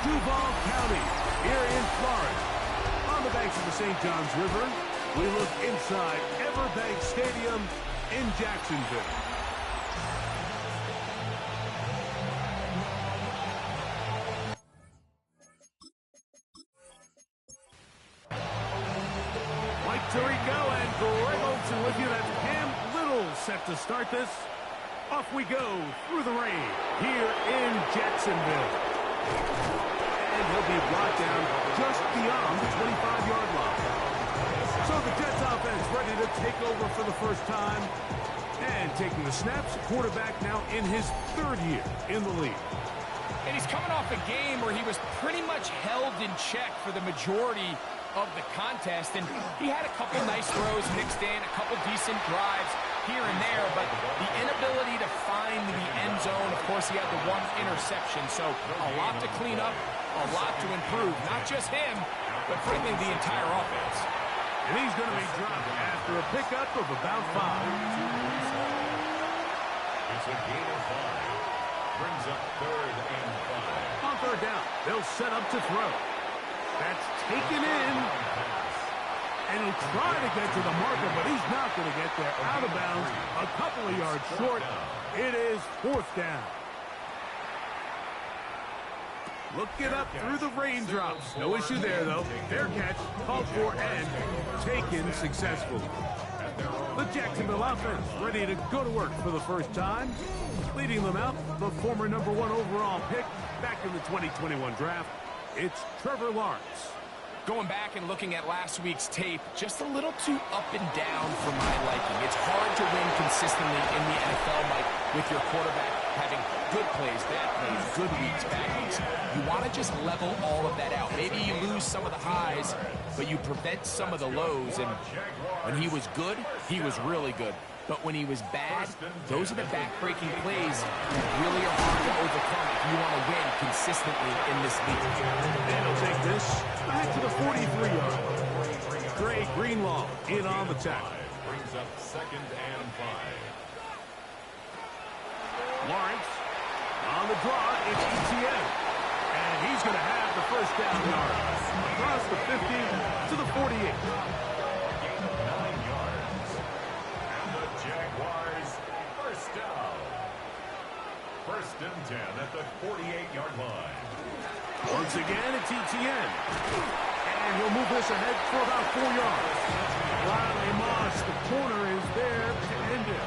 Duval County, here in Florida. On the banks of the St. Johns River, we look inside Everbank Stadium in Jacksonville. Mike Tirico and Greg Olson with you. That's Cam Little set to start this. Off we go through the rain here in Jacksonville. And he'll be brought down just beyond the 25-yard line. So the Jets offense ready to take over for the first time. And taking the snaps, quarterback now in his third year in the league. And he's coming off a game where he was pretty much held in check for the majority of the contest. And he had a couple nice throws mixed in, a couple decent drives here and there, but the inability to find the end zone, of course, he had the one interception. So a lot to clean up, a lot to improve. Not just him, but frankly, the entire offense. And he's going to be dropped after a pickup of about 5. It's a gain of 5. Brings up 3rd and 5. On 3rd down, they'll set up to throw. That's taken in. And he'll try to get to the marker, but he's not going to get there. Out of bounds, a couple of yards short. It is 4th down. Looking up through the raindrops. No issue there, though. Fair catch, called for, and taken successfully. The Jacksonville offense ready to go to work for the first time. Leading them out, the former #1 overall pick back in the 2021 draft. It's Trevor Lawrence. Going back and looking at last week's tape, just a little too up and down for my liking. It's hard to win consistently in the NFL, Mike, with your quarterback having good plays, bad plays, good weeks, bad weeks. You want to just level all of that out. Maybe you lose some of the highs, but you prevent some of the lows. And when he was good, he was really good. But when he was bad, those are the back-breaking plays that really are hard to overcome if you want to win consistently in this league. And he'll take this back to the 43-yard line. Dre Greenlaw in on the tackle. Brings up 2nd and 5. Lawrence on the draw. It's ETN. And he's going to have the first down yard. Across the 50 to the 48. First and 10 at the 48-yard line. Once again, it's ETN. And he'll move this ahead for about 4 yards. Riley Moss, the corner, is there to end it.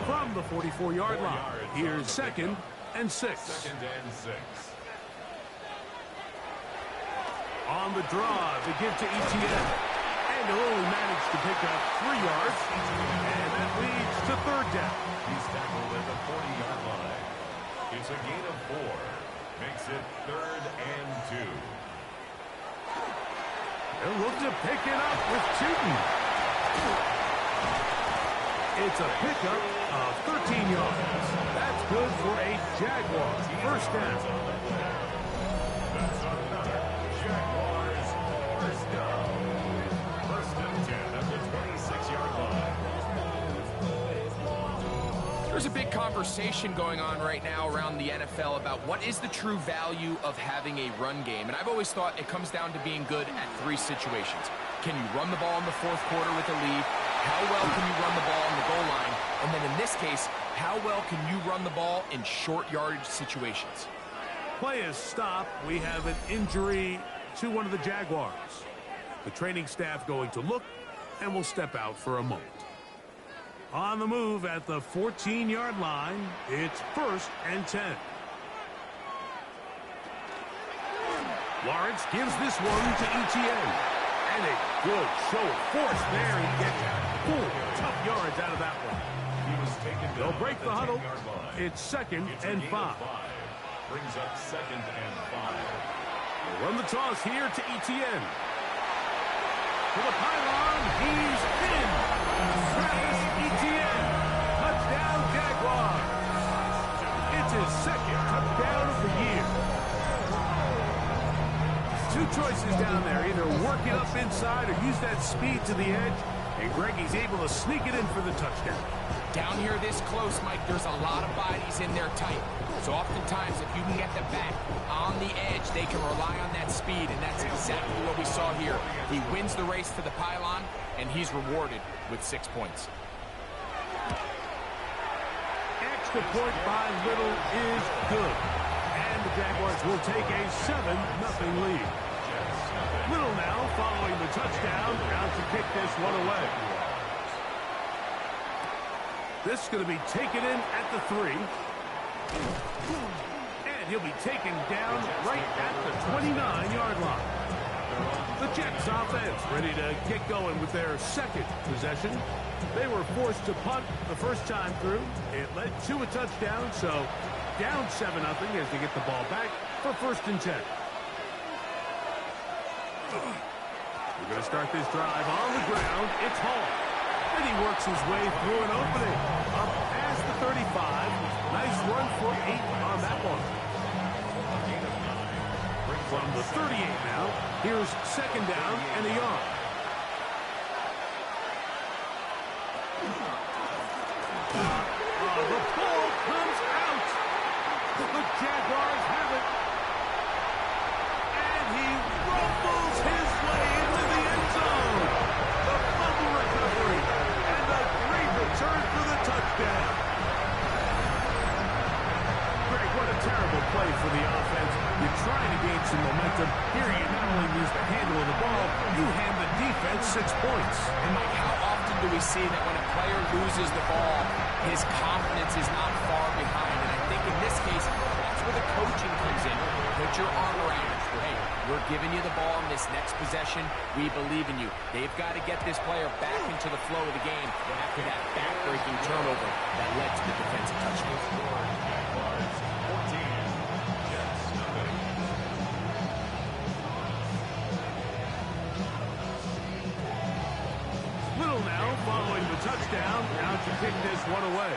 From the 44-yard line, here's 2nd and 6. 2nd and 6. On the draw to give to ETN. And he'll only manage to pick up 3 yards. And that leads to 3rd down. He's tackled at the 40-yard line. It's a gain of 4. Makes it 3rd and 2. They'll look to pick it up with Tootin. It's a pickup of 13 yards. That's good for a Jaguar first down. That's another Jaguars first down. 1st and 10 at the 26-yard line. There's a big conversation going on right now around the NFL about what is the true value of having a run game. And I've always thought it comes down to being good at 3 situations. Can you run the ball in the 4th quarter with a lead? How well can you run the ball on the goal line? And then in this case, how well can you run the ball in short yardage situations? Play is stopped. We have an injury to one of the Jaguars. The training staff going to look and will step out for a moment. On the move at the 14-yard line, it's 1st and 10. Lawrence gives this one to ETN. And a good show of force there. He gets 4 tough yards out of that one. He was taken down. They'll break the huddle. 10-yard line. It's 2nd It's a and gain 5. of 5. Brings up 2nd and 5. They'll run the toss here to ETN. To the pylon, he's in. Travis Etienne, touchdown Jaguars. It's his 2nd touchdown of the year. 2 choices down there, either work it up inside or use that speed to the edge, and Greggy's able to sneak it in for the touchdown. Down here this close, Mike, there's a lot of bodies in there tight. So oftentimes, if you can get the back on the edge advantage. They can rely on that speed, and that's exactly what we saw here. He wins the race to the pylon, and he's rewarded with 6 points. Extra point by Little is good. And the Jaguars will take a 7-0 lead. Little now following the touchdown, out to kick this one away. This is going to be taken in at the 3. And he'll be taken down right at the 29-yard line. The Jets offense ready to get going with their second possession. They were forced to punt the first time through. It led to a touchdown, so down 7-0 as they get the ball back for 1st and 10. We're going to start this drive on the ground. It's Hall. And he works his way through an opening. Up past the 35. Nice run for 8 on that one. From the 38 now, here's 2nd down and a yard. The ball comes out. The Jaguars have it. And he rumbles his way into the end zone. The fumble recovery and a great return for the touchdown. Greg, what a terrible play for the offense. You're trying to gain some momentum. Here you not only lose the handle of the ball, you hand the defense 6 points. And Mike, how often do we see that when a player loses the ball, his confidence is not far behind? And I think in this case, that's where the coaching comes in. Put your arm around it. Hey, we're giving you the ball in this next possession. We believe in you. They've got to get this player back into the flow of the game after that back-breaking turnover that led to the defensive touchdown. Following the touchdown, out to kick this one away.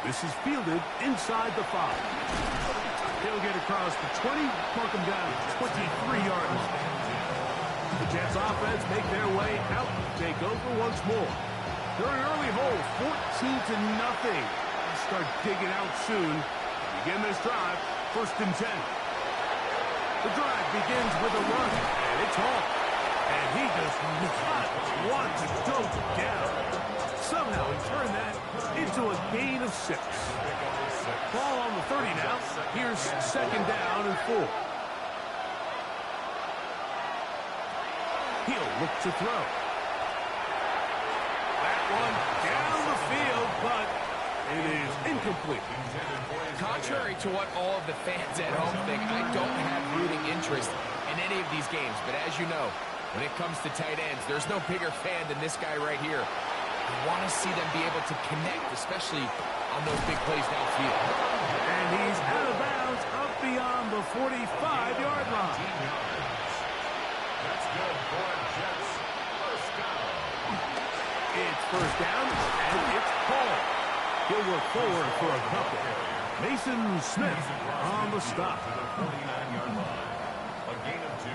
This is fielded inside the 5. He'll get across the 20, mark him down at 23-yard line. The Jets offense make their way out, take over once more. They're an early hole, 14-0. Start digging out soon. Begin this drive, 1st and 10. The drive begins with a run, and it's Hall. And he does not want to go down. Somehow he turned that into a gain of 6. Ball on the 30 now. Here's 2nd down and 4. He'll look to throw. That one down the field, but it is incomplete. Contrary to what all of the fans at home think, I don't have rooting interest in any of these games. But as you know, when it comes to tight ends, there's no bigger fan than this guy right here. I want to see them be able to connect, especially on those big plays downfield. And he's out of bounds up beyond the 45-yard line. That's good for Jets. First down. It's 1st down, and it's Paul. He'll work forward for a couple. Mason Smith on the stop. To the 49-yard line. A gain of 2.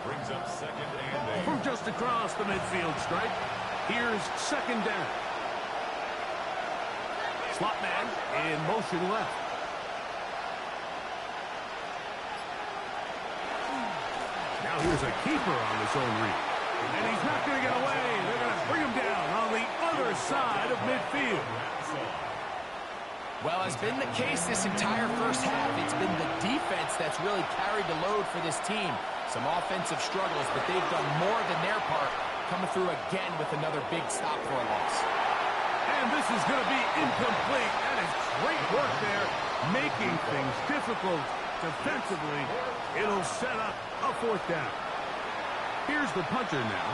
Brings up 2nd and 8. From just across the midfield stripe, here's 2nd down. Slot man in motion left. Now here's a keeper on his own read. And he's not going to get away. They're going to bring him down on the other side of midfield. Well, as been the case this entire first half, it's been the defense that's really carried the load for this team. Some offensive struggles, but they've done more than their part, coming through again with another big stop for a loss. And this is going to be incomplete. That is great work there, making things difficult defensively. It'll set up a 4th down. Here's the punter now.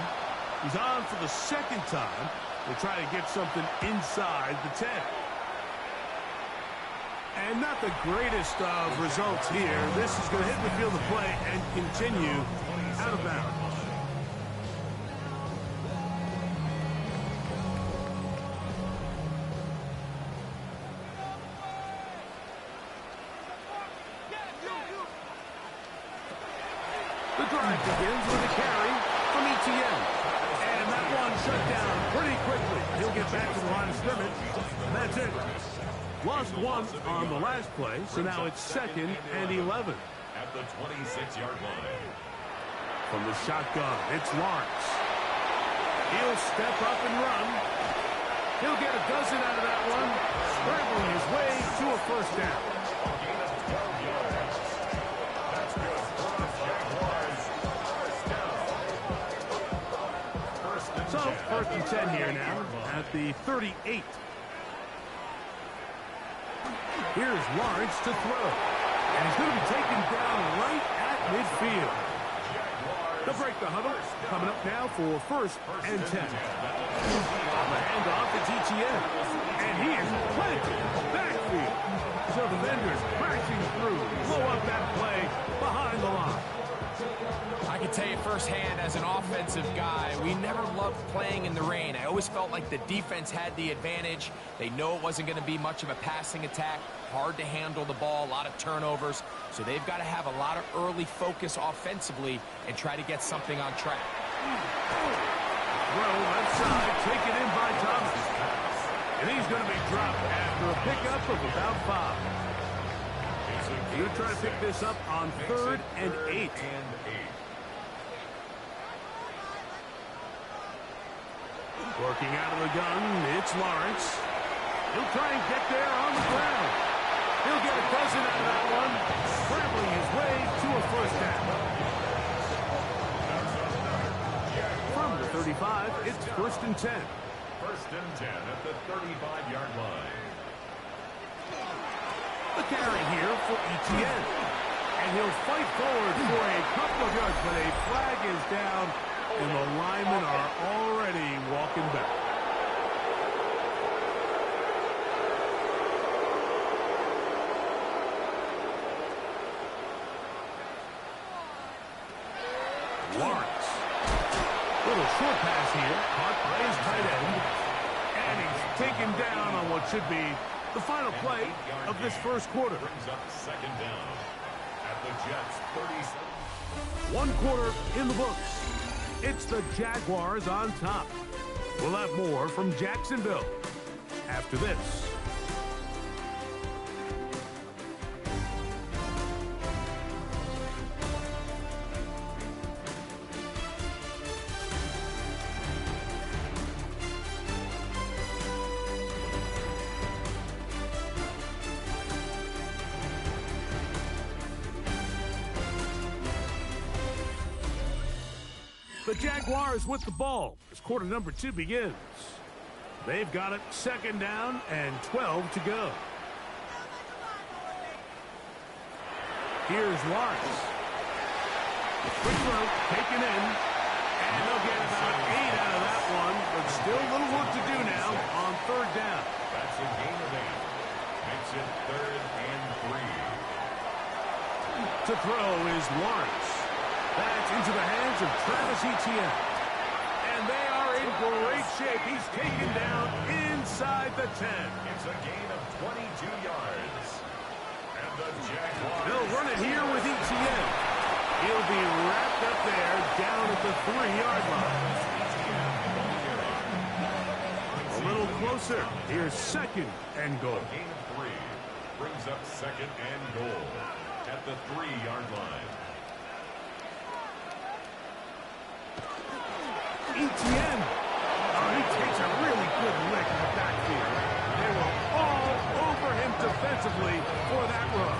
He's on for the 2nd time to try to get something inside the 10. And not the greatest of results here. This is going to hit the field of play and continue out of bounds. The drive begins with a carry from ETN. And that one shut down pretty quickly. He'll get back to the line of scrimmage. And that's it. Lost one on the last play, so now it's 2nd and 11. At the 26-yard line. From the shotgun, it's Lawrence. He'll step up and run. He'll get a dozen out of that one, scrambling his way to a first down. Gain of 12 yards. That's good for the Jaguars. First down. So, 1st and 10 here now at the 38. Here's Lawrence to throw. And he's going to be taken down right at midfield. They'll break the huddle. Coming up now for 1st and 10. On the handoff, it's Etienne. And he is planted backfield. So the defenders crashing through. Blow up that play behind the line. I can tell you firsthand, as an offensive guy, we never loved playing in the rain. I always felt like the defense had the advantage. They know it wasn't going to be much of a passing attack. Hard to handle the ball, a lot of turnovers. So they've got to have a lot of early focus offensively and try to get something on track. Throw left side, taken in by Thomas. And he's going to be dropped after a pickup of about 5. He's going to try to pick this up on 3rd and 8. Working out of the gun, it's Lawrence. He'll try and get there on the ground. He'll get a dozen out of that one, scrambling his way to a first down. From the 35, it's 1st and 10. 1st and 10 at the 35-yard line. The carry here for Etienne. And he'll fight forward for a couple of yards, but a flag is down, and the linemen are already walking back. Lawrence. Little short pass here, caught by his tight end. And he's taken down on what should be the final play of this first quarter. Brings up 2nd down at the Jets' 37. 1 quarter in the books. It's the Jaguars on top. We'll have more from Jacksonville after this. The Jaguars with the ball as quarter number 2 begins. They've got it 2nd down and 12 to go. Here's Lawrence. Quick throw taken in. And they'll get about 8 out of that one, but still a little work to do now on 3rd down. That's a gain of 8. Makes it 3rd and 3. To throw is Lawrence. That's into the hands of Travis Etienne. And they are in great shape. He's taken down inside the 10. It's a gain of 22 yards. And the Jaguars. They'll run it here with Etienne. He'll be wrapped up there down at the 3-yard line. A little closer. Here's 2nd and goal. Gain of 3 brings up 2nd and goal at the 3-yard line. Etienne. Oh, he takes a really good lick in the backfield. They were all over him defensively for that run.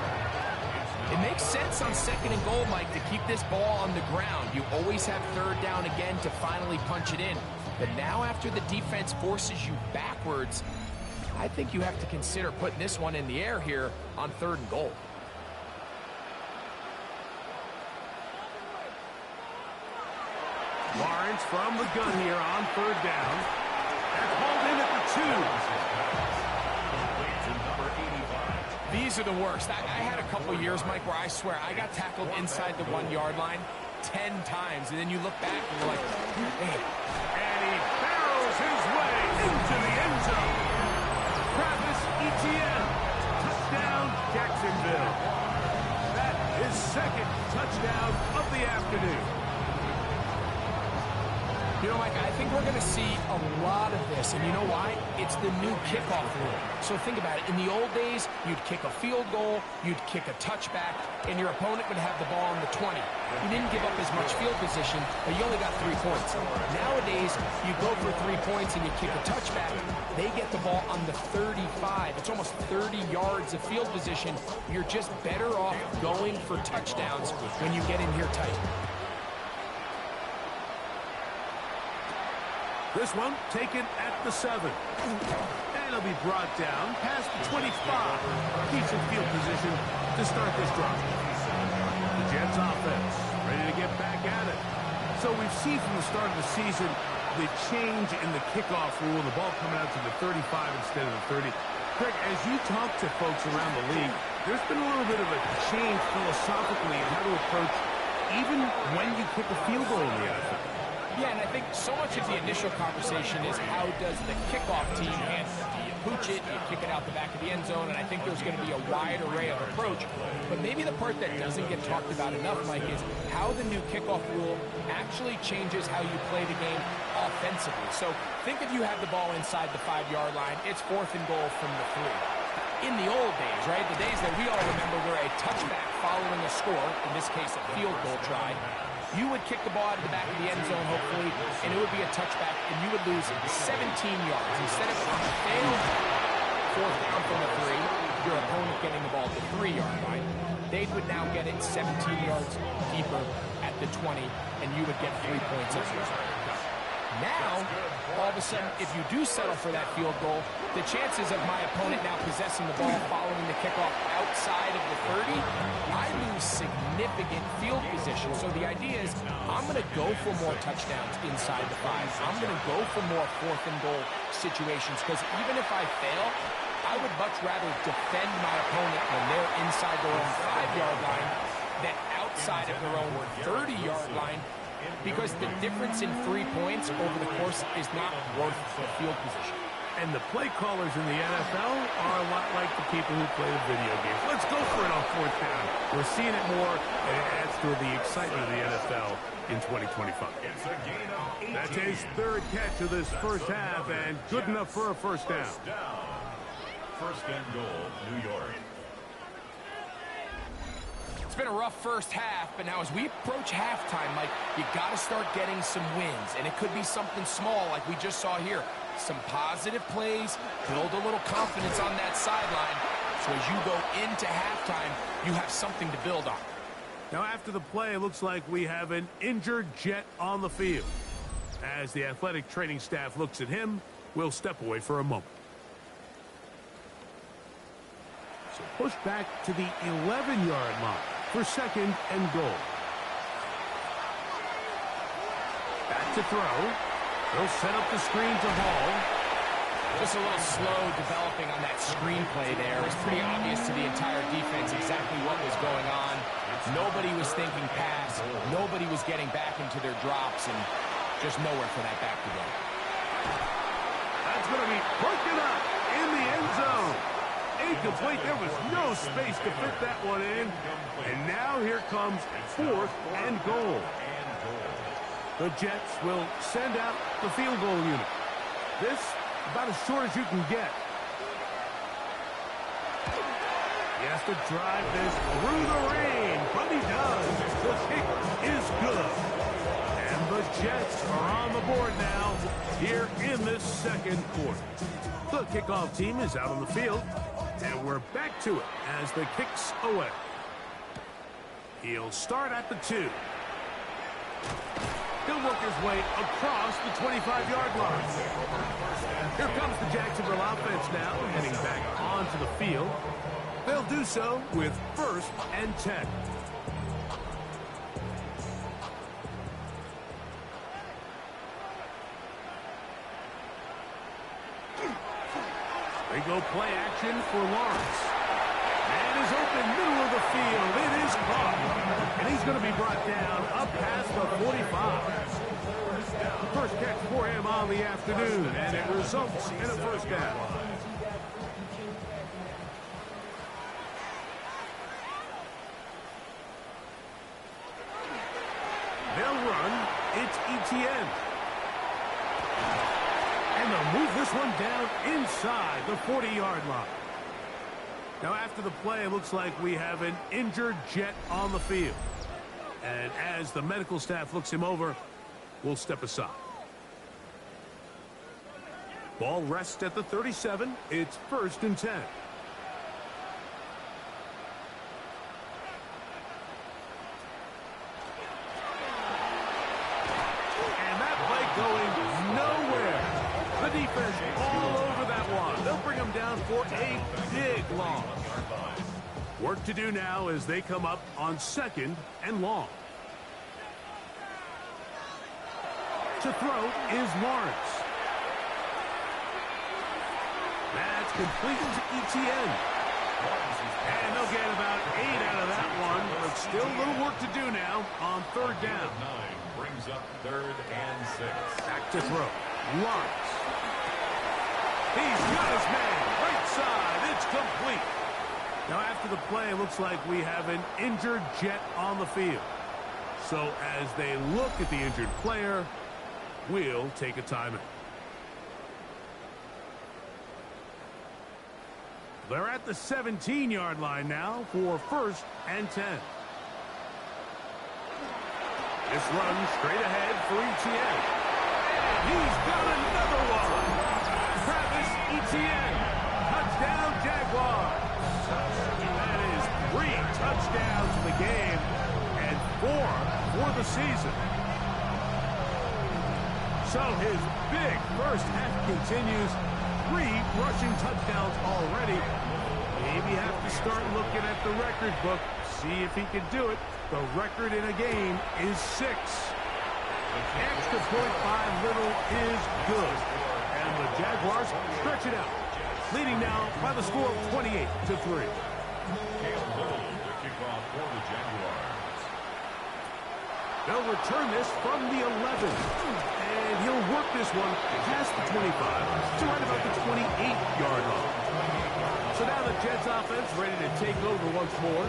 It makes sense on 2nd and goal, Mike, to keep this ball on the ground. You always have 3rd down again to finally punch it in. But now after the defense forces you backwards, I think you have to consider putting this one in the air here on 3rd and goal. Lawrence from the gun here on 3rd down. That's hauled in at the 2. These are the worst. I had a couple years, Mike, where I swear I got tackled inside the 1-yard line 10 times, and then you look back and you're like, man. And he barrels his way into the end zone. Travis Etienne, touchdown Jacksonville. That is 2nd touchdown of the afternoon. You know, Mike, I think we're going to see a lot of this, and you know why? It's the new kickoff rule. So think about it. In the old days, you'd kick a field goal, you'd kick a touchback, and your opponent would have the ball on the 20. You didn't give up as much field position, but you only got 3 points. Nowadays, you go for 3 points and you kick a touchback, they get the ball on the 35. It's almost 30 yards of field position. You're just better off going for touchdowns when you get in here tight. This one taken at the 7. And it'll be brought down past the 25. Keeps in field position to start this drive. The Jets offense ready to get back at it. So we've seen from the start of the season the change in the kickoff rule, the ball coming out to the 35 instead of the 30. Craig, as you talk to folks around the league, there's been a little bit of a change philosophically in how to approach even when you kick a field goal in the NFL. Yeah, and I think so much of the initial conversation is how does the kickoff team handle it? Do you pooch it? Do you kick it out the back of the end zone? And I think there's going to be a wide array of approach. But maybe the part that doesn't get talked about enough, Mike, is how the new kickoff rule actually changes how you play the game offensively. So think if you have the ball inside the 5-yard line, it's 4th and goal from the 3. In the old days, right, the days that we all remember were a touchback following a score, in this case a field goal try, you would kick the ball out of the back of the end zone, hopefully, and it would be a touchback, and you would lose 17 yards. Instead of a failed 4th down from the 3, your opponent getting the ball at the 3-yard line, they would now get it 17 yards deeper at the 20, and you would get 3 points as a result. Now, all of a sudden, if you do settle for that field goal, the chances of my opponent now possessing the ball following the kickoff outside of the 30, I lose significant field position. So the idea is I'm going to go for more touchdowns inside the 5. I'm going to go for more 4th and goal situations because even if I fail, I would much rather defend my opponent when they're inside their own 5-yard line than outside of their own 30-yard line, because the difference in 3 points over the course is not worth the field position. And the play callers in the NFL are a lot like the people who play the video games. Let's go for it on 4th down. We're seeing it more, and it adds to the excitement of the NFL in 2025. That's his 3rd catch of this first half, and good enough for a first down. 1st and goal, New York. It's been a rough first half, but now as we approach halftime, Mike, you got to start getting some wins, and it could be something small like we just saw here. Some positive plays, build a little confidence on that sideline, so as you go into halftime, you have something to build on. Now after the play, it looks like we have an injured Jet on the field. As the athletic training staff looks at him, we'll step away for a moment. So push back to the 11-yard line for 2nd and goal. Back to throw. They'll set up the screen to Hall. Just a little slow developing on that screenplay there. It was pretty obvious to the entire defense exactly what was going on. Nobody was thinking pass. Nobody was getting back into their drops, and just nowhere for that back to go. That's going to be broken up in the end zone. Incomplete. There was no space to fit that one in. And now here comes 4th and goal. The Jets will send out the field goal unit. This about as short as you can get. He has to drive this through the rain, but he does. The kick is good. And the Jets are on the board now here in this 2nd quarter. The kickoff team is out on the field, and we're back to it as the kick's away. He'll start at the 2. He'll work his way across the 25-yard line. Here comes the Jacksonville offense now, heading back onto the field. They'll do so with 1st and 10. They go play action for Lawrence. Man is open, middle of the field. It is caught. And he's going to be brought down up past the 45. First catch for him on the afternoon, and it results in a first down. They'll run. It's ETN. And they'll move this one down inside the 40-yard line. Now, after the play, it looks like we have an injured Jet on the field. And as the medical staff looks him over, we'll step aside. Ball rests at the 37. It's 1st and 10. And that play going nowhere. The defense all over that one. They'll bring him down for a big loss. Work to do now as they come up on 2nd and long. To throw is Lawrence. That's complete to ETN. And they'll get about 8 out of that one, but still a little work to do now on 3rd down. 9 brings up 3rd and 6. Back to throw. Lawrence. He's got his man. Right side. It's complete. Now after the play, it looks like we have an injured Jet on the field. So as they look at the injured player, we'll take a timeout. They're at the 17-yard line now for 1st and 10. This run straight ahead for ETN. And he's got another one. Travis Etienne. Touchdown, Jaguars. That is 3 touchdowns in the game and 4 for the season. So his big first half continues. 3 rushing touchdowns already. Maybe have to start looking at the record book, see if he can do it. The record in a game is 6. Extra point by Little is good. And the Jaguars stretch it out, leading now by the score of 28-3. Little to kick off for the Jaguars. They'll return this from the 11. And he'll work this one past the 25 to right about the 28-yard line. So now the Jets offense ready to take over once more.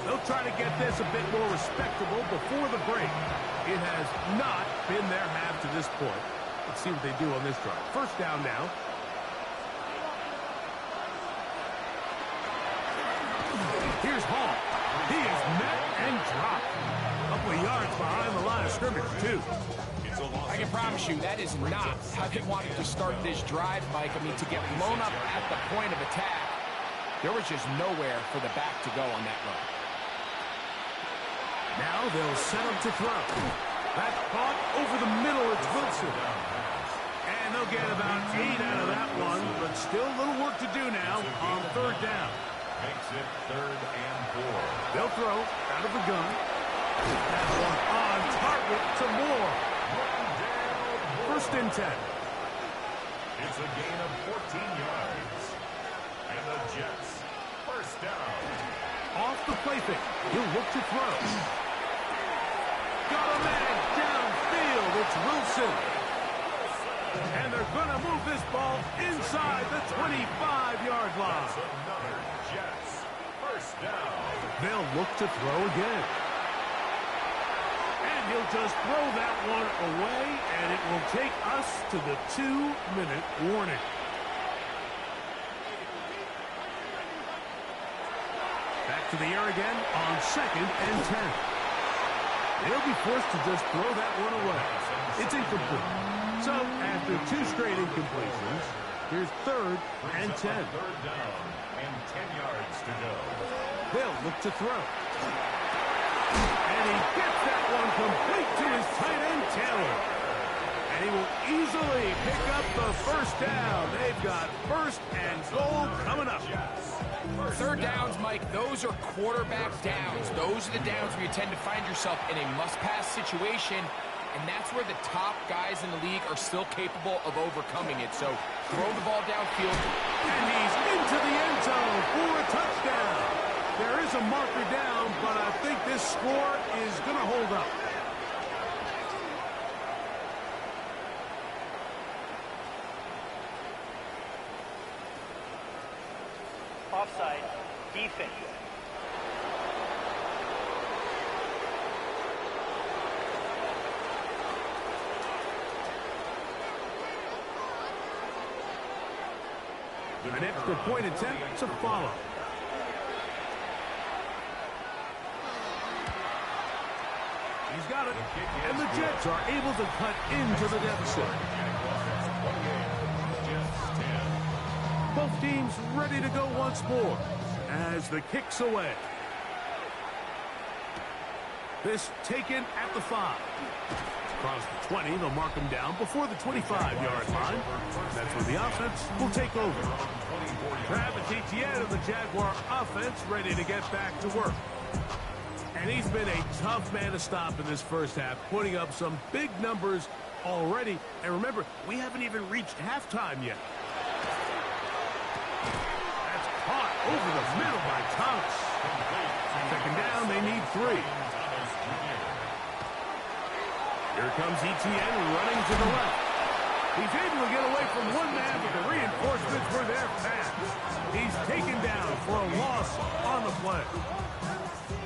They'll try to get this a bit more respectable before the break. It has not been their half to this point. Let's see what they do on this drive. 1st down now. Here's Hall. He is met and dropped. A couple of yards behind the line of scrimmage, too. I can promise you that is not how they wanted to start this drive, Mike. I mean, to get blown up at the point of attack, there was just nowhere for the back to go on that run. Now they'll set him to throw. That's caught over the middle. It's Wilson. And they'll get about 8 out of that one, but still a little work to do now on 3rd down. Makes it 3rd and 4. They'll throw out of the gun. That one on target to Moore. 1st and 10. It's a gain of 14 yards. And the Jets, 1st down. Off the play fake. He'll look to throw. Got a man downfield. It's Wilson. And they're going to move this ball inside the 25-yard line. That's another Jets, 1st down. They'll look to throw again. And he'll just throw that one away, and it will take us to the 2-minute warning. Back to the air again on 2nd and 10. They'll be forced to just throw that one away. It's incomplete. So after 2 straight incompletions, here's 3rd and 10. 3rd down and 10 yards to go. They'll look to throw. And he gets that one complete to his tight end, Taylor. And he will easily pick up the 1st down. They've got 1st and goal coming up. 3rd downs, Mike, those are quarterback downs. Those are the downs where you tend to find yourself in a must-pass situation, and that's where the top guys in the league are still capable of overcoming it. So throw the ball downfield. And he's into the end zone for a touchdown. There is a marker down, but I think this score is going to hold up. Offside, defense. An extra point attempt to follow. He's got it. And the Jets are able to cut into the deficit. Both teams ready to go once more as the kick's away. This taken at the 5. Across the 20, they'll mark him down before the 25-yard line. That's where the offense will take over. Travis Etienne of the Jaguar offense ready to get back to work. And he's been a tough man to stop in this first half, putting up some big numbers already. And remember, we haven't even reached halftime yet. That's caught over the middle by Thomas. Second down, they need 3. Here comes Etienne running to the left. He's able to get away from one man, but the reinforcements were there fast. He's taken down for a loss on the play.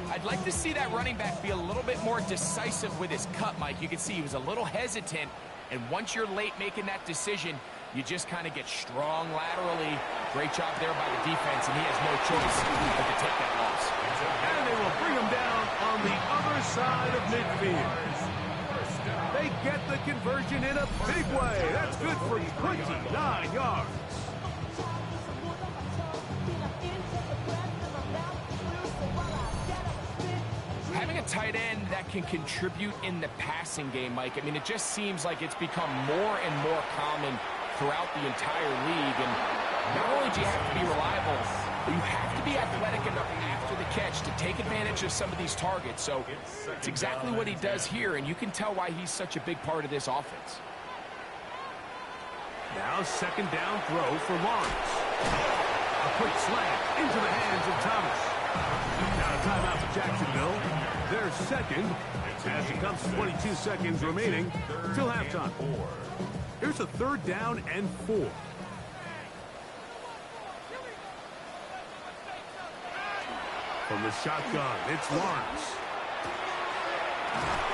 I'd like to see that running back be a little bit more decisive with his cut, Mike. You can see he was a little hesitant, and once you're late making that decision, you just kind of get strong laterally. Great job there by the defense, and he has no choice but to take that loss. And they will bring him down on the other side of midfield. They get the conversion in a big way. That's good for 29 yards. Having a tight end that can contribute in the passing game, Mike, I mean, it just seems like it's become more and more common throughout the entire league. And not only do you have to be reliable, but you have to be athletic enough after the catch to take advantage of some of these targets. So it's exactly what he does here, and you can tell why he's such a big part of this offense. Now second down throw for Lawrence. A quick slant into the hands of Thomas. Now a timeout for Jacksonville. Their second, as it comes 22 seconds remaining till halftime. Here's a third down and 4. From the shotgun, it's Lawrence.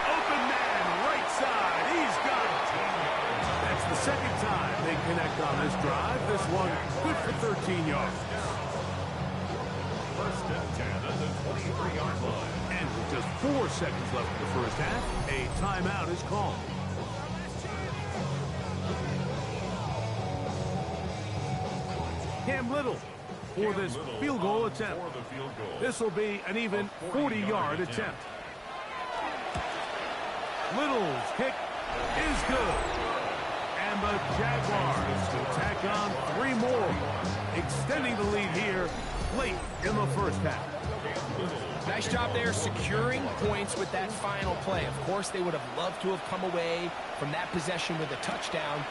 Open man, right side. He's got it. That's the second time they connect on this drive. This one good for 13 yards. First and 10 at the 23-yard line. And with just 4 seconds left in the first half, a timeout is called. Cam Little for this field goal attempt. This will be an even 40-yard attempt. Little's kick is good. And the Jaguars will tack on 3 more, extending the lead here late in the first half. Nice job there securing points with that final play. Of course, they would have loved to have come away from that possession with a touchdown,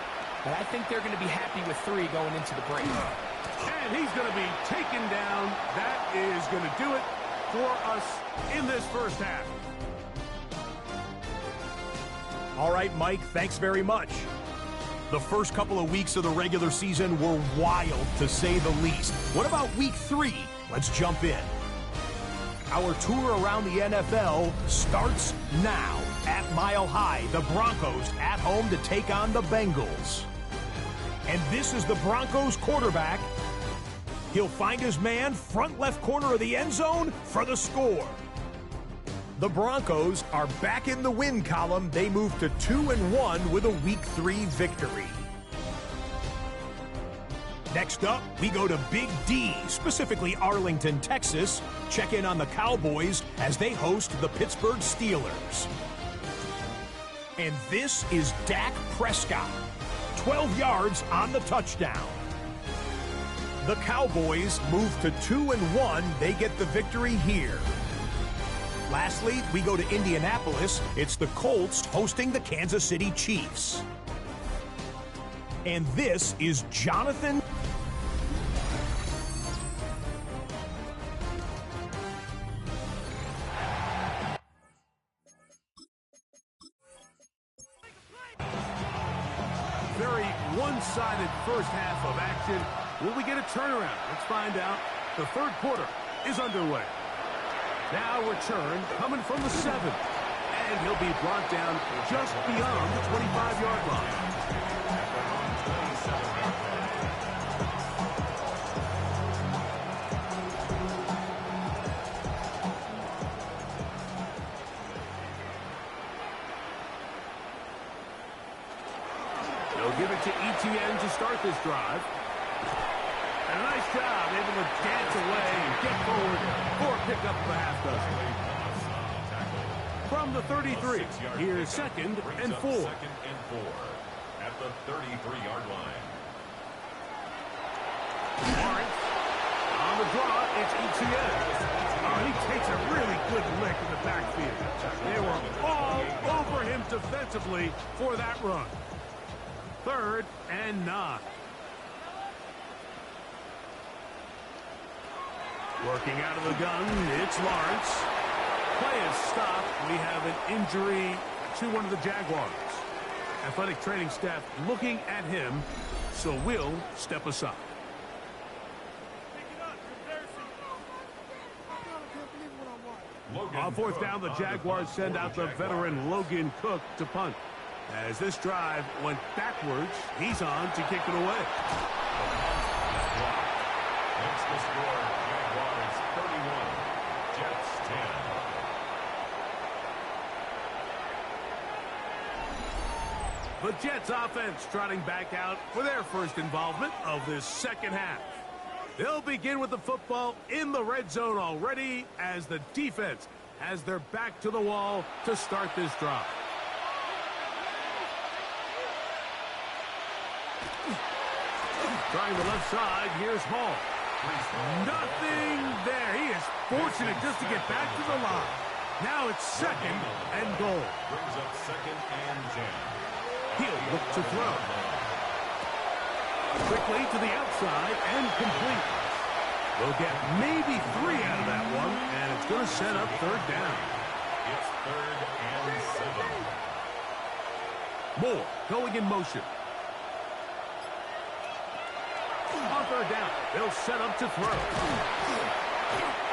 but I think they're going to be happy with 3 going into the break. And he's going to be taken down. That is going to do it for us in this first half. All right, Mike, thanks very much. The first couple of weeks of the regular season were wild, to say the least. What about week 3? Let's jump in. Our tour around the NFL starts now. At Mile High, the Broncos at home to take on the Bengals. And this is the Broncos quarterback. He'll find his man front left corner of the end zone for the score. The Broncos are back in the win column. They move to 2-1 with a Week 3 victory. Next up, we go to Big D, specifically Arlington, Texas. Check in on the Cowboys as they host the Pittsburgh Steelers. And this is Dak Prescott. 12 yards on the touchdown. The Cowboys move to 2-1. They get the victory here. Lastly, we go to Indianapolis. It's the Colts hosting the Kansas City Chiefs. And this is Jonathan. Very one-sided first half of action. Will we get a turnaround? Let's find out. The third quarter is underway. Now return coming from the 7. And he'll be brought down just beyond the 25-yard line. give it to ETN to start this drive. And a nice job, able to dance away and get forward for a pickup of a half dozen. From the 33, here's second and 4. Second and 4 at the 33-yard line. Lawrence on the draw, it's ETN. Oh, he takes a really good lick in the backfield. They were all over him defensively for that run. 3rd and 9. Working out of the gun, it's Lawrence. Play is stopped. We have an injury to one of the Jaguars. Athletic training staff looking at him, so we'll step aside. On 4th down, the Jaguars send out the veteran Logan Cook to punt. As this drive went backwards, he's on to kick it away. Makes the score Jaguars 31, Jets 10. The Jets offense trotting back out for their first involvement of this second half. They'll begin with the football in the red zone already as the defense has their back to the wall to start this drive. Trying the left side, here's Hall. Nothing there. He is fortunate just to get back to the line. Now it's second and goal. Brings up second and 10. He'll look to throw. Quickly to the outside and complete. They'll get maybe 3 out of that one, and it's going to set up 3rd down. It's 3rd and 7. Moore going in motion. On 3rd down, they'll set up to throw.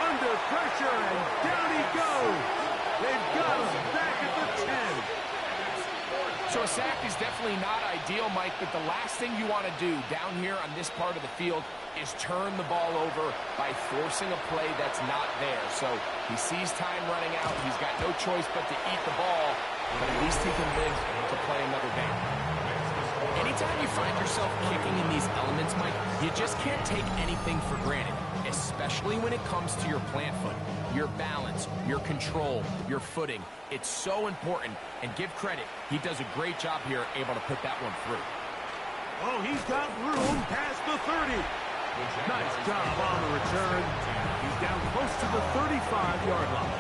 Under pressure, and down he goes. They've got him back at the 10. So a sack is definitely not ideal, Mike, but the last thing you want to do down here on this part of the field is turn the ball over by forcing a play that's not there. So he sees time running out. He's got no choice but to eat the ball, but at least he can live to play another down. Anytime you find yourself kicking in these elements, Mike, you just can't take anything for granted, especially when it comes to your plant foot, your balance, your control, your footing. It's so important, and give credit, he does a great job here able to put that one through. Oh, he's got room past the 30. Nice job on the return. He's down close to the 35-yard line.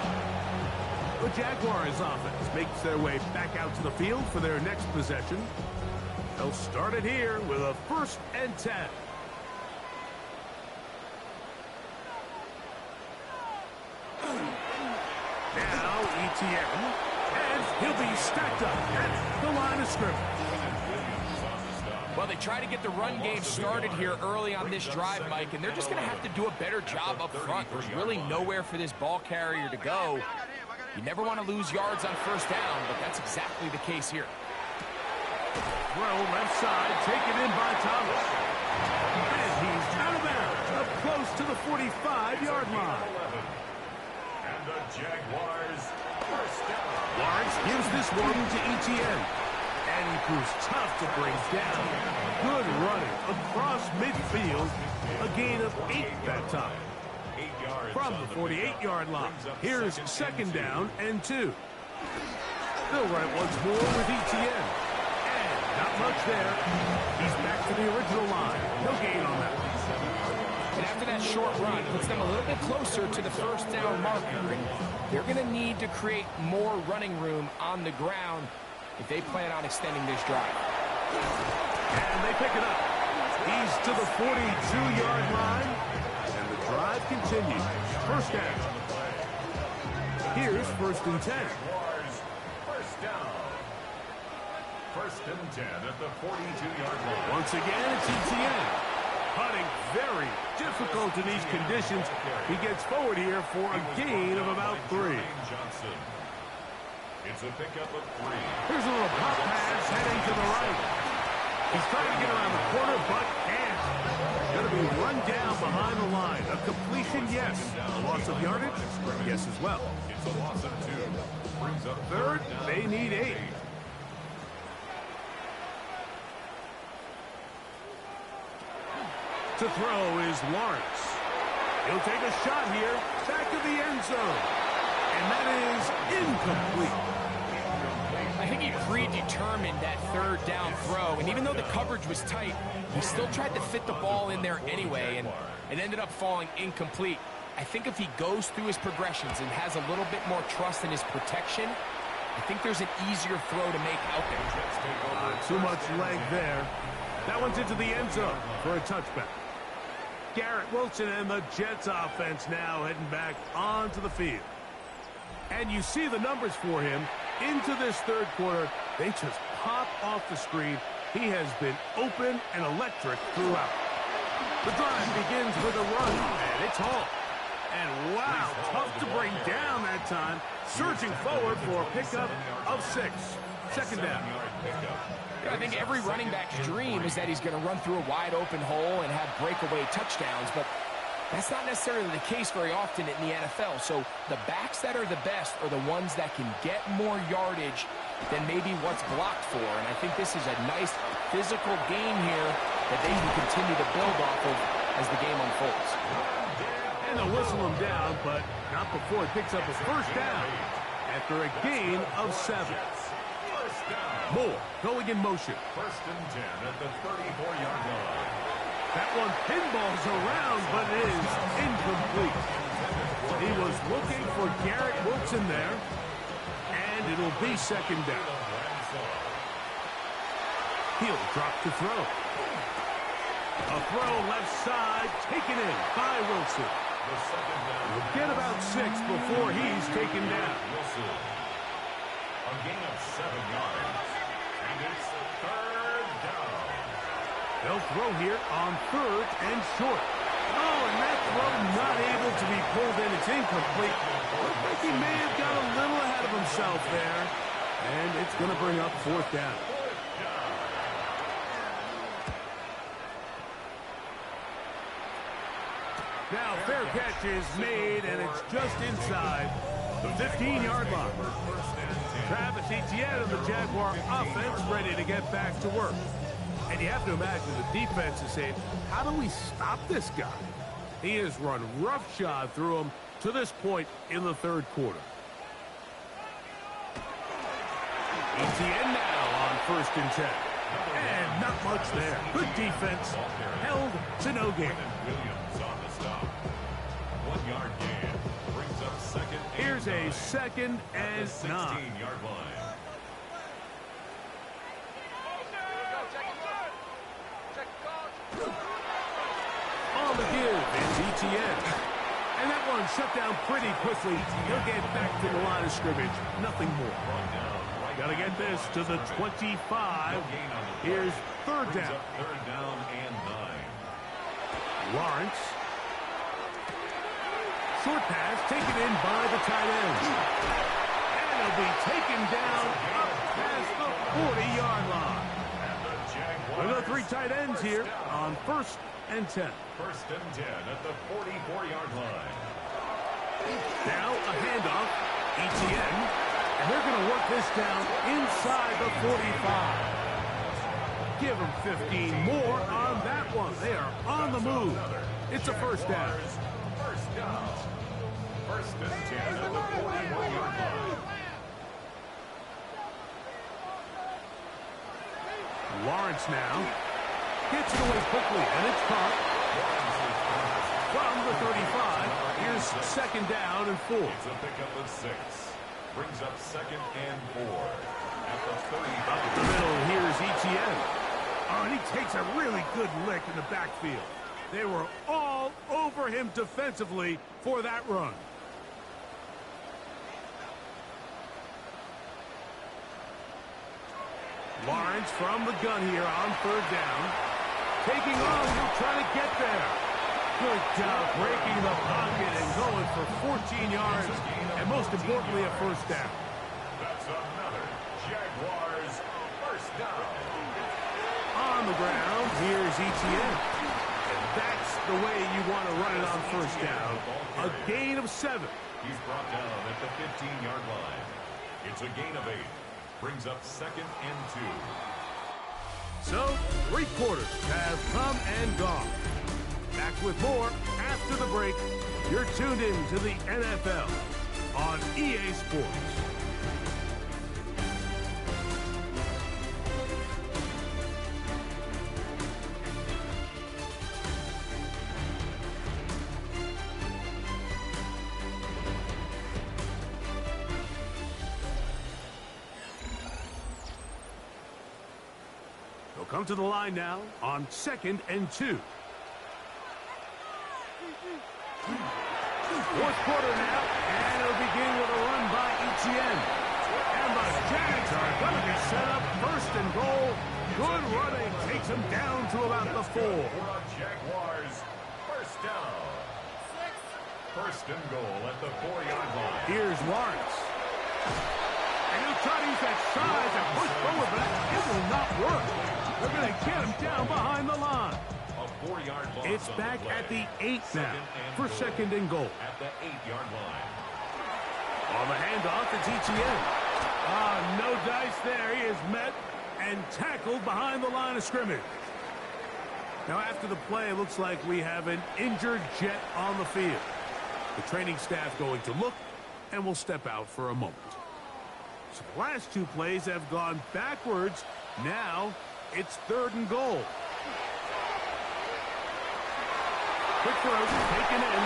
The Jaguars offense makes their way back out to the field for their next possession. They'll start it here with a 1st and 10. Now ETN, and he'll be stacked up at the line of scrimmage. Well, they try to get the run game started here early on this drive, Mike, and they're just going to have to do a better job up front. There's really nowhere for this ball carrier to go. You never want to lose yards on 1st down, but that's exactly the case here. Throw left side, taken in by Thomas. And he's out of bounds, up close to the 45-yard line. And the Jaguars 1st down. Lawrence gives this one to ETN. And he proves tough to bring down. Good running across midfield. A gain of 8 that time. 8 yards From the 48-yard line, here's 2nd down and 2. They'll run it once more with ETN. And not much there. He's back to the original line. No gain on that one. And after that short run, puts them a little bit closer to the 1st down marker. And they're going to need to create more running room on the ground if they plan on extending this drive. And they pick it up. He's to the 42-yard line. And the drive continues. 1st down. Here's 1st and 10. 1st down. 1st and 10 at the 42-yard line. Once again, it's ETN. Putting very difficult in these conditions. He gets forward here for a gain of about 3. Johnson. It's a pickup of 3. Here's a little pop pass heading to the right. He's trying to get around the corner, but can't. Going to be run down behind the line. A completion, yes. A loss of yardage, yes as well. It's a loss of 2. Brings up 3rd, they need 8. To throw is Lawrence. He'll take a shot here, back of the end zone. And that is incomplete. I think he predetermined that third down throw, and even though the coverage was tight, he still tried to fit the ball in there anyway, and it ended up falling incomplete. I think if he goes through his progressions and has a little bit more trust in his protection, I think there's an easier throw to make out there. Too much leg there. That one's into the end zone for a touchback. Garrett Wilson and the Jets offense now heading back onto the field. And you see the numbers for him into this third quarter. They just pop off the screen. He has been open and electric throughout. The drive begins with a run, and it's all. And wow, tough to bring down that time. Surging forward for a pickup of 6. Second down. I think every running back's dream is that he's going to run through a wide open hole and have breakaway touchdowns, but that's not necessarily the case very often in the NFL. So the backs that are the best are the ones that can get more yardage than maybe what's blocked for. And I think this is a nice physical game here that they can continue to build off of as the game unfolds. And they'll whistle him down, but not before he picks up his first down after a gain of 7. Moore going in motion. First and 10 at the 34-yard line. That one pinballs around, but it is incomplete. He was looking for Garrett Wilson there, and it'll be second down. He'll drop to throw. A throw left side, taken in by Wilson. We'll get about 6 before he's taken down. A gain of 7 yards. And it's third down. They'll throw here on 3rd and short. Oh, and that throw not able to be pulled in. It's incomplete. Looks like he may have got a little ahead of himself there. And it's going to bring up 4th down. Now, fair catch is made, and it's just inside the 15-yard line. Travis Etienne of the Jaguar offense ready to get back to work. And you have to imagine the defense is saying, how do we stop this guy? He has run roughshod through him to this point in the third quarter. Etienne now on 1st and 10. And not much there. Good defense. Held to no gain. Williams on the stop. 1-yard gain. Brings up second. Here's a 2nd and 9. 16-yard line. On the give, it's Etienne. And that one shut down pretty quickly. He'll get back to the line of scrimmage. Nothing more. Got to get this to the 25. Here's 3rd down. 3rd down and 9. Lawrence. Short pass taken in by the tight end. And he'll be taken down up past the 40-yard line. We've got 3 tight ends here on 1st and 10. 1st and 10 at the 44-yard line. Now a handoff. Etienne. And they're going to work this down inside the 45. Give them 15 more on that one. They are on the move. It's a 1st down. First down. 1st and 10 at the 41-yard line. Lawrence now gets it away quickly, and it's caught. From the 35, here's 2nd down and 4. It's a pickup of 6. Brings up 2nd and 4 at the 35. Up the middle, here's Etienne. Oh, and he takes a really good lick in the backfield. They were all over him defensively for that run. Lawrence from the gun here on 3rd down. Taking on, he'll try to get there. Good job breaking the pocket and going for 14 yards. And most importantly, a 1st down. That's another Jaguars 1st down. On the ground, here's Etienne. And that's the way you want to run it on 1st down. A gain of 7. He's brought down at the 15-yard line. It's a gain of 8. Brings up 2nd and 2. So, 3 quarters have come and gone. Back with more after the break. You're tuned in to the NFL on EA Sports. They'll come to the line now on 2nd and 2. Fourth quarter now, and it'll begin with a run by Etienne. And the Jags are going to be set up 1st and goal. Good running takes him down to about the 4. Jaguars, first down. 1st and goal at the 4-yard line. Here's Lawrence. And he'll try to use that size and push forward, but it will not work. They're going to get him down behind the line. A 4-yard loss. It's back at the 8 now for 2nd and goal. At the 8-yard line. On the handoff, it's Etienne. No dice there. He is met and tackled behind the line of scrimmage. Now, after the play, it looks like we have an injured Jet on the field. The training staff going to look, and will step out for a moment. So the last 2 plays have gone backwards. Now, it's 3rd and goal. Quick throw, taken in.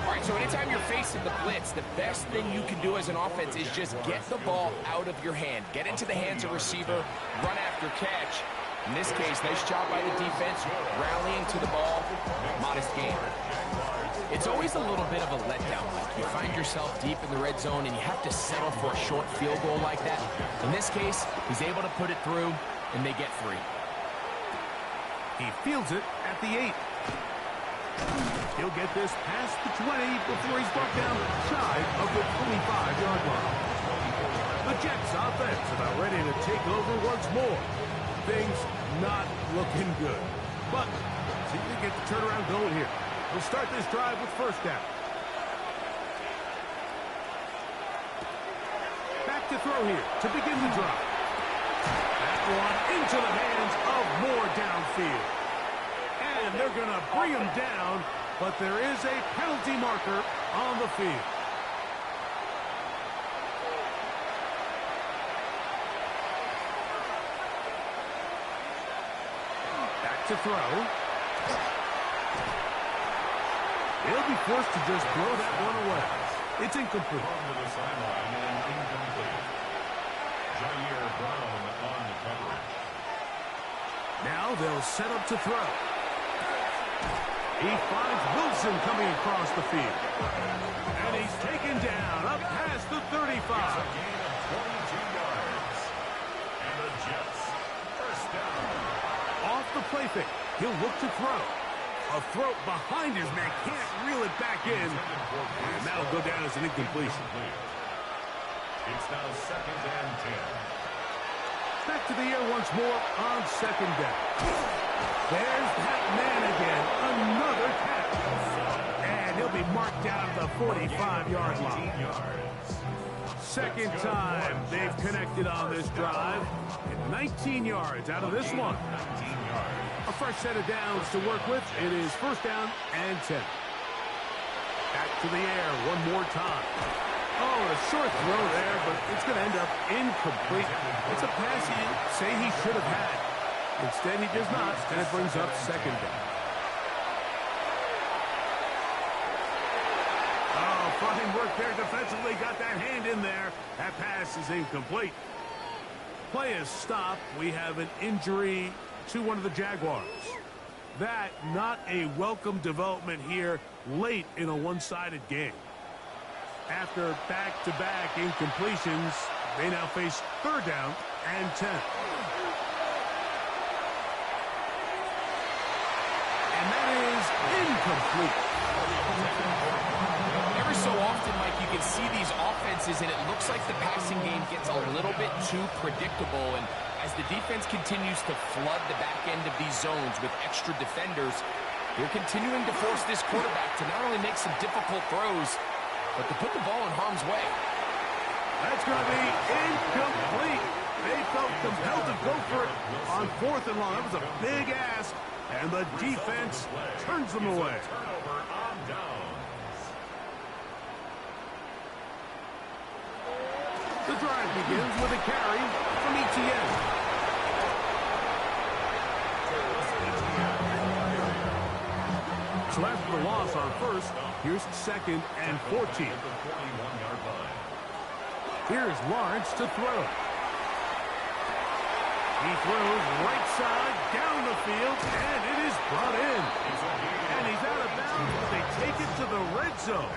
All right, so anytime you're facing the blitz, the best thing you can do as an offense is just get the ball out of your hand. Get into the hands of receiver, run after catch. In this case, nice job by the defense, rallying to the ball, modest gain. It's always a little bit of a letdown. Like you find yourself deep in the red zone and you have to settle for a short field goal like that. In this case, he's able to put it through, and they get 3. He fields it at the 8. He'll get this past the 20 before he's brought down shy of the 25-yard line. The Jets offense about ready to take over once more. Things not looking good. But see if they get the turnaround going here. We'll start this drive with 1st down. Back to throw here to begin the drive. That one into the hands of Moore downfield. And they're going to bring him down, but there is a penalty marker on the field. Back to throw. He'll be forced to just throw that one away. It's incomplete. To the sideline and incomplete. Jair Brown on the coverage. Now they'll set up to throw. He finds Wilson coming across the field. And he's taken down up past the 35. It's a gain of 22 yards. And the Jets, first down. Off the play fake. He'll look to throw. A throw behind his man. Can't reel it back in. And that'll go down as an incompletion. It's now 2nd and 10. Back to the air once more on 2nd down. There's that man again. Another catch. And he'll be marked down at the 45-yard line. 2nd time they've connected on this drive. And 19 yards out of this one. A fresh set of downs to work with. It is 1st down and 10. Back to the air one more time. Oh, a short throw there, but it's going to end up incomplete. It's a pass you say he should have had. Instead, he does not, and it brings up 2nd down. Oh, fine work there defensively. Got that hand in there. That pass is incomplete. Play is stopped. We have an injury to one of the Jaguars. That not a welcome development here late in a one-sided game. After back-to-back incompletions, they now face 3rd down and 10. And that is incomplete. Every so often, Mike, you can see these offenses, and it looks like the passing game gets a little bit too predictable. And as the defense continues to flood the back end of these zones with extra defenders, they're continuing to force this quarterback to not only make some difficult throws, but to put the ball in harm's way. That's going to be incomplete. They felt compelled to go for it on 4th and long. That was a big ask, and the defense turns them away. Turnover on downs. The drive begins with a carry from ETN. So after the loss on 1st, here's 2nd and 14. Here's Lawrence to throw. He throws right side down the field, and it is brought in. And he's out of bounds, but they take it to the red zone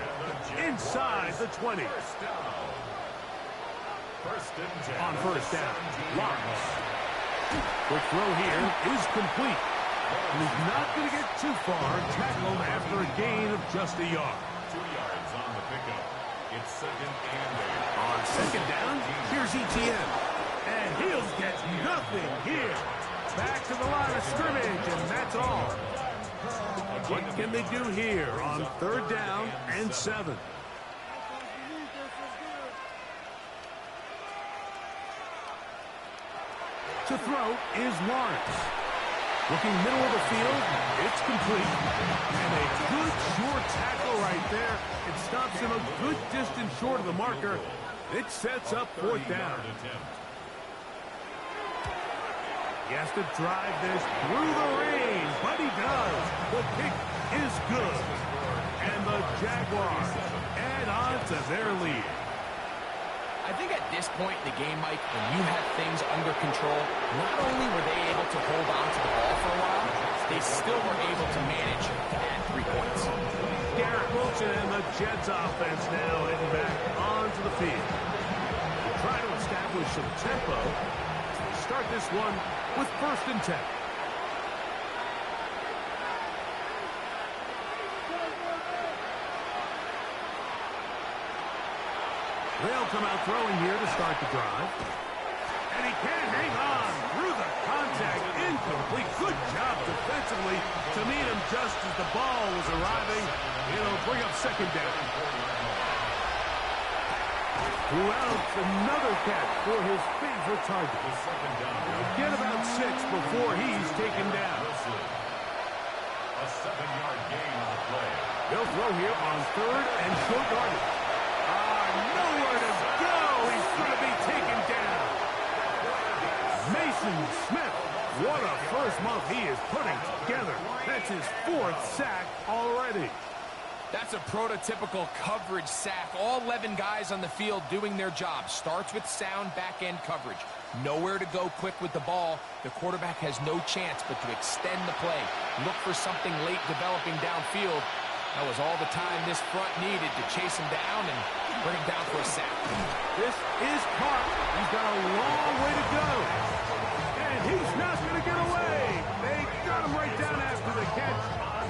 inside the 20. On 1st down, Lawrence. The throw here is complete. And he's not going to get too far, tackled after a gain of just a yard. 2 yards on the pickup. It's 2nd and 8. On 2nd down, here's ETN. And he'll get nothing here. Back to the line of scrimmage, and that's all. What can they do here on 3rd down and 7? To throw is Lawrence. Looking middle of the field, it's complete. And a good short tackle right there. It stops him a good distance short of the marker. It sets up 4th down. He has to drive this through the rain, but he does. The kick is good. And the Jaguars add on to their lead. I think at this point in the game, Mike, when you have things under control, not only were they able to hold on to the ball for a while, they still were able to manage to add 3 points. Garrett Wilson and the Jets offense now heading back onto the field. They try to establish some tempo. So they start this one with 1st and 10. They'll come out throwing here to start the drive. And he can't hang on through the contact. Incomplete. Good job defensively to meet him just as the ball was arriving. It'll bring up 2nd down. Throughout another catch for his favorite target. He'll get about 6 before he's taken down. A 7-yard gain on the play. They'll throw here on 3rd and short yardage. Nowhere to go. He's going to be taken down. Mason Smith. What a first month he is putting together. That's his 4th sack already. That's a prototypical coverage sack. All 11 guys on the field doing their job. Starts with sound back-end coverage. Nowhere to go quick with the ball. The quarterback has no chance but to extend the play. Look for something late developing downfield. That was all the time this front needed to chase him down and bring him down for a sack. This is caught. He's got a long way to go. And he's not going to get away. They got him right down after the catch.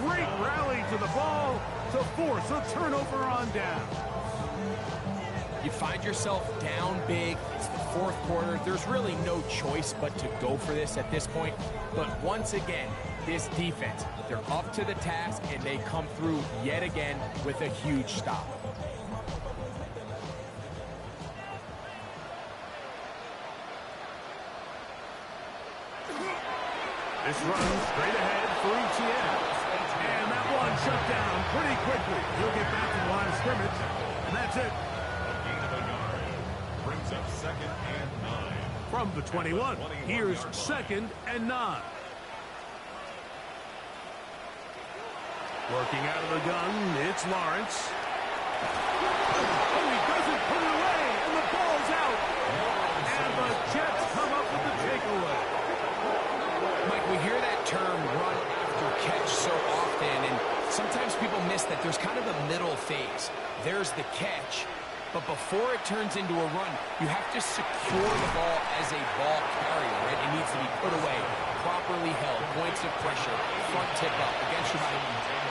Great rally to the ball to force a turnover on down. You find yourself down big. It's the 4th quarter. There's really no choice but to go for this at this point. But once again, this defense, they're up to the task, and they come through yet again with a huge stop. This runs straight ahead for ETN. And that one shut down pretty quickly. He'll get back to the line of scrimmage, and that's it. A gain of a yard. Brings up 2nd and 9. From the 21, here's 2nd and 9. Working out of the gun, it's Lawrence. Oh, he doesn't put it away, and the ball's out. And the Jets come up with the takeaway. Mike, we hear that term run after catch so often, and sometimes people miss that there's kind of a middle phase. There's the catch, but before it turns into a run, you have to secure the ball as a ball carrier, right? It needs to be put away, properly held, points of pressure, front tip up against your body.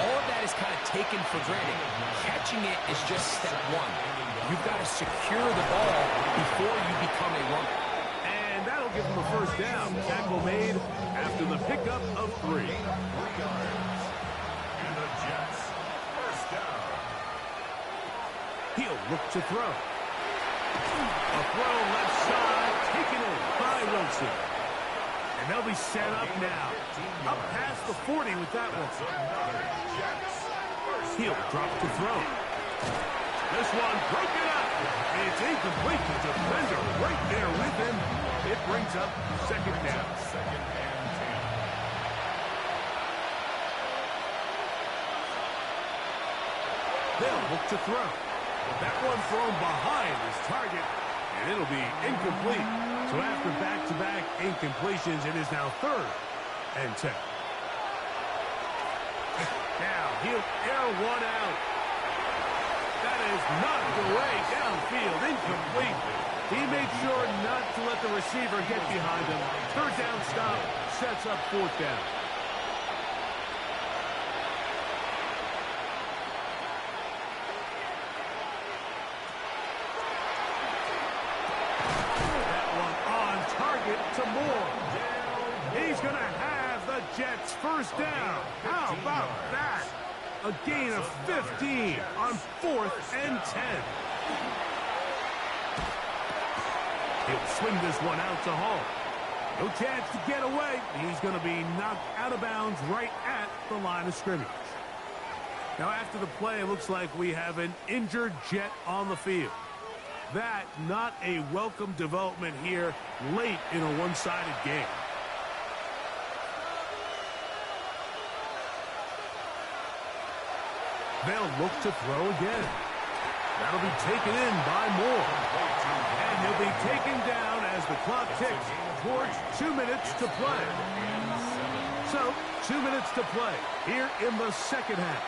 All of that is kind of taken for granted. Catching it is just step 1. You've got to secure the ball before you become a runner. And that'll give him a 1st down. Tackle made after the pickup of 3. 3 yards. And the Jets, 1st down. He'll look to throw. A throw left side, taken in by Wilson. And they'll be set up now. Up past the 40 with that one. He'll drop to throw. This one broken up. It's incomplete. The defender right there with him. It brings up second down. They'll look to throw. That one thrown behind his target, and it'll be incomplete. So after back-to-back incompletions, it is now 3rd and 10. Now he'll air one out. That is knocked away downfield, incomplete. He made sure not to let the receiver get behind him. 3rd down stop sets up 4th down. To Moore. He's going to have the Jets first down. How about that? A gain of 15 on 4th and 10. He'll swing this one out to Hall. No chance to get away. He's going to be knocked out of bounds right at the line of scrimmage. Now after the play, it looks like we have an injured Jet on the field. That not a welcome development here late in a one-sided game. They'll look to throw again. That'll be taken in by Moore. And he'll be taken down as the clock ticks towards 2 minutes to play. So, 2 minutes to play here in the second half.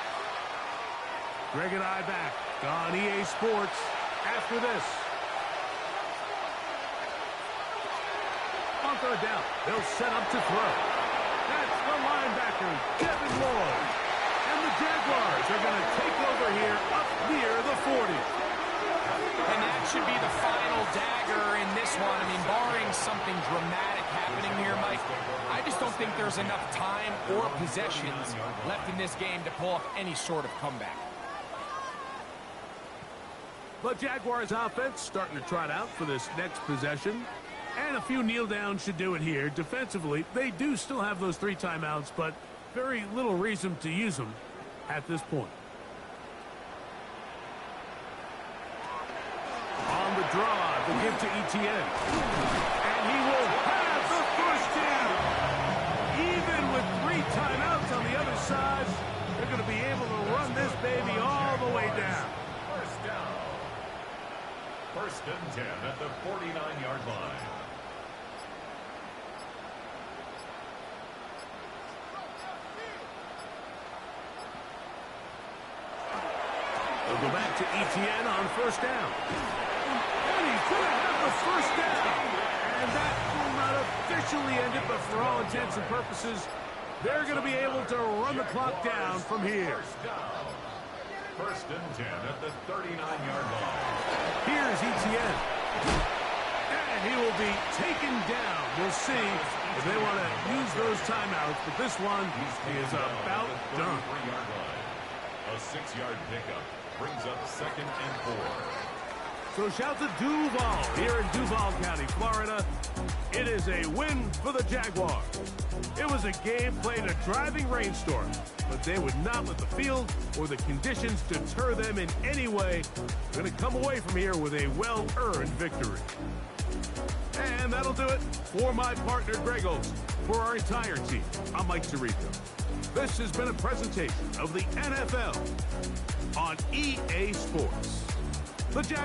Greg and I back on EA Sports after this. On 3rd down, they'll set up to throw. That's the linebacker, Devin Lloyd. And the Jaguars are going to take over here up near the 40. And that should be the final dagger in this one. I mean, barring something dramatic happening here, Mike, I just don't think there's enough time or possessions left in this game to pull off any sort of comeback. But Jaguars offense starting to trot out for this next possession. And a few kneel downs should do it here. Defensively, they do still have those 3 timeouts, but very little reason to use them at this point. On the draw, the give to Etienne. And he will have the first down. Even with 3 timeouts on the other side, they're going to be able to run this baby all the way down. First down. 1st and 10 at the 49-yard line. They'll go back to Etienne on 1st down. And he's going to have the first down. And that will not officially end it, but for all intents and purposes, they're going to be able to run the clock down from here. 1st and 10 at the 39-yard line. Here's Etienne. And he will be taken down. We'll see if they want to use those timeouts, but this one is about done. A 6-yard pickup brings up 2nd and 4. So shout to Duval here in Duval County, Florida. It is a win for the Jaguars. It was a game played in a driving rainstorm, but they would not let the field or the conditions deter them in any way. They're going to come away from here with a well-earned victory. And that'll do it for my partner, Greg Olson. For our entire team, I'm Mike Tirico. This has been a presentation of the NFL on EA Sports. The